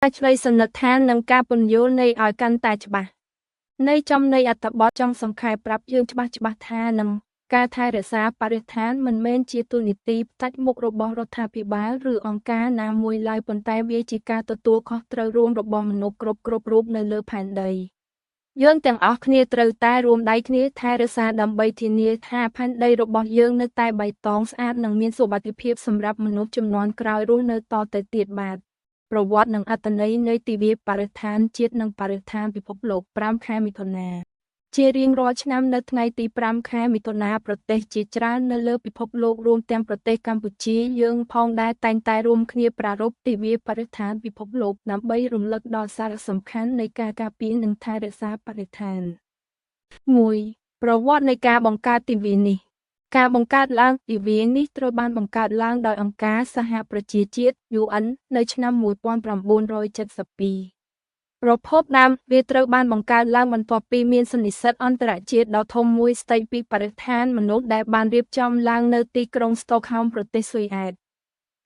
តែឆ្លៃសន្និដ្ឋាននិងការពន្យល់នៃឲ្យកាន់តែច្បាស់នៃចំណីអត្ថបទចង់សង្ខេបប្រាប់យើងច្បាស់ថានឹងការថែរក្សាបរិស្ថានមិនមែនជាទូនីតិផ្ដាច់មុខរបស់រដ្ឋាភិបាលឬអង្គការណាមួយឡើយប៉ុន្តែវាជាការទទួលខុសត្រូវរួមរបស់មនុស្សគ្រប់រូបនៅលើផែនដីយើងទាំងអស់គ្នាត្រូវតែរួមដៃគ្នាថែរក្សាដើម្បីធានាថាផែនដីរបស់យើងនៅតែបៃតងស្អាតនិងមានសុវត្ថិភាពសម្រាប់មនុស្សជំនាន់ក្រោយរស់នៅតទៅទៀតបាទប្រវត្តិនិងអត្ថន័យនៃទិវាបរិស្ថានជាតិនិងបរិស្ថានពិភពលោក5 ខែមិថុនាជារៀងរាល់ឆ្នាំនៅថ្ងៃទី5 ខែមិថុនាប្រទេសជាច្រើននៅលើពិភពលោករួមទាំងប្រទេសកម្ពុជាយើងផងដែរតែងតែរួមគ្នាប្រារព្ធទិវាបរិស្ថានពិភពលោកដើម្បីរំលឹកដល់សារៈសំខាន់នៃការការពារនិងថែរក្សាបរិស្ថាន 1. ប្រវត្តិនៃការបង្កើតទិវានេះការបង្កើតឡើងទិវានេះត្រូវបានបង្កើតឡើងដោយអង្គការសហប្រជាជាតិ UN នៅឆ្នាំ1972ប្រភពដើមវាត្រូវបានបង្កើតឡើងបន្ទាប់ពីមានសន្និសីទអន្តរជាតិដ៏ធំមួយស្តីពីបរិស្ថានមនុស្សដែលបានរៀបចំឡើងនៅទីក្រុងស្តុកហោមប្រទេសស៊ុយអែត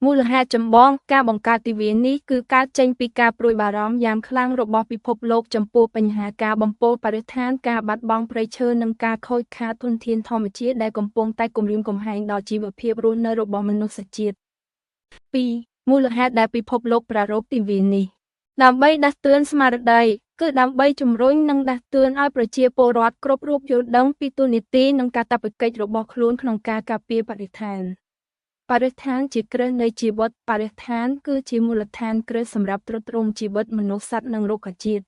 មូលហេតុចម្បងការបង្កើតទិវានេះគឺកើតចេញពីការព្រួយបារម្ភយ៉ាងខ្លាំងរបស់ពិភពលោកចំពោះបញ្ហាការបំពុលបរិស្ថានការបាត់បង់ព្រៃឈើនិងការខូចខាតធនធានធម្មជាតិដែលកំពុងតែគំរាមកំហែងដល់ជីវភាពរស់នៅរបស់មនុស្សជាតិ 2. មូលហេតុដែលពិភពលោកប្រារព្ធទិវានេះដើម្បីដាស់តឿនស្មារតីគឺដើម្បីជំរុញនិងដាស់តឿនឲ្យប្រជាពលរដ្ឋគ្រប់រូបយល់ដឹងពីទូនីតិនិងកាតព្វកិច្ចរបស់ខ្លួនក្នុងការការពារបរិស្ថានបរិស្ថានជាគ្រឹះនៃជីវិតបរិស្ថានគឺជាមូលដ្ឋានគ្រឹះសម្រាប់ទ្រទ្រង់ជីវិតមនុស្សសត្វនិងរុក្ខជាតិ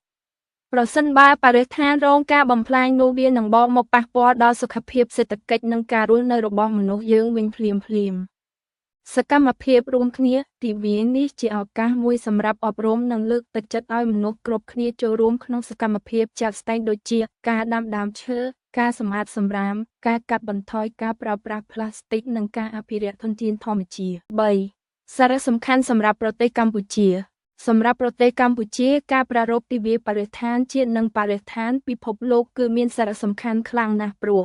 ប្រសិនបើបរិស្ថានរងការបំផ្លាញនោះវានឹងបកមកប៉ះពាល់ដល់សុខភាពសេដ្ឋកិច្ចនិងការរស់នៅរបស់មនុស្សយើងវិញភ្លាមសកម្មភាពរួមគ្នាទិវានេះជាឱកាសមួយសម្រាប់អប់រំនិងលើកទឹកចិត្តឲ្យមនុស្សគ្រប់គ្នាចូលរួមក្នុងសកម្មភាពជាក់ស្ដែងដូចជាការដាំដើមឈើការសម្អាតសំរាមការកាត់បន្ថយការប្រើប្រាស់ប្លាស្ទិកនិងការអភិរក្សធនធានធម្មជាតិ 3. សារៈសំខាន់សម្រាប់ប្រទេសកម្ពុជាសម្រាប់ប្រទេសកម្ពុជាការប្រារព្ធទិវាបរិស្ថានជាតិនិងបរិស្ថានពិភពលោកគឺមានសារៈសំខាន់ខ្លាំងណាស់ព្រោះ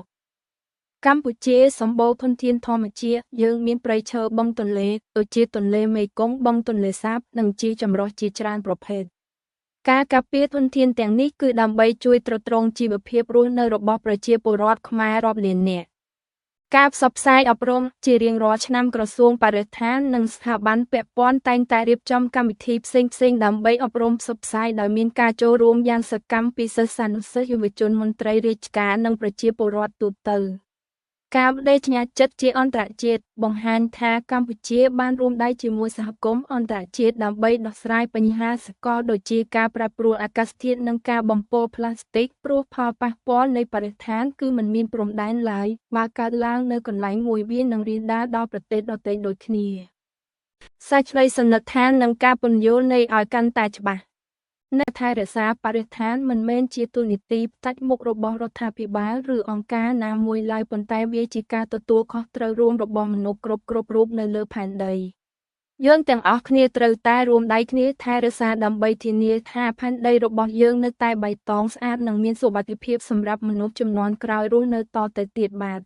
កម្ពុជាសម្បូរធនធានធម្មជាតិយើងមានព្រៃឈើបឹងទន្លេដូចជាទន្លេមេគង្គបឹងទន្លេសាបនិងជាចម្រុះជាច្រើនប្រភេទការការពារធនធានទាំងនេះគឺដើម្បីជួយទ្រទ្រង់ជីវភាពរស់នៅរបស់ប្រជាពលរដ្ឋខ្មែររាប់លាននាក់ការផ្សព្វផ្សាយអប់រំជារៀងរាល់ឆ្នាំក្រសួងបរិស្ថាននិងស្ថាប័នពាក់ព័ន្ធតែងតែរៀបចំកម្មវិធីផ្សេងៗដើម្បីអប់រំផ្សព្វផ្សាយដោយមានការចូលរួមយ៉ាងសកម្មពីសិស្សានុសិស្សយុវជនមន្ត្រីរាជការនិងប្រជាពលរដ្ឋទូទៅការបដិញ្ញាចិត្តជាអន្តរជាតិបង្ហាញថាកម្ពុជាបានរួមដៃជាមួយសហគមន៍អន្តរជាតិដើម្បីដោះស្រាយបញ្ហាសកលដូចជាការប្រែប្រួលអាកាសធាតុនិងការបំពុលប្លាស្ទិកព្រោះផលប៉ះពាល់នៃបរិស្ថានគឺមិនមានព្រំដែនឡើយបើកើតឡើងនៅកន្លែងមួយវានឹងរាលដាលដល់ប្រទេសដទៃដូចគ្នាសេចក្តីសន្និដ្ឋាននិងការពន្យល់នៃឲ្យកាន់តែច្បាស់នៅថែរក្សាបរិស្ថានមិនមែនជាទូនីតិផ្ដាច់មុខរបស់រដ្ឋាភិបាលឬអង្គការណាមួយឡើយប៉ុន្តែវាជាការទទួលខុសត្រូវរួមរបស់មនុស្សគ្រប់រូបនៅលើផែនដីយើងទាំងអស់គ្នាត្រូវតែរួមដៃគ្នាថែរក្សាដើម្បីធានាថាផែនដីរបស់យើងនៅតែបៃតងស្អាតនិងមានសុវត្ថិភាពសម្រាប់មនុស្សជំនាន់ក្រោយរស់នៅតទៅទៀតបាទ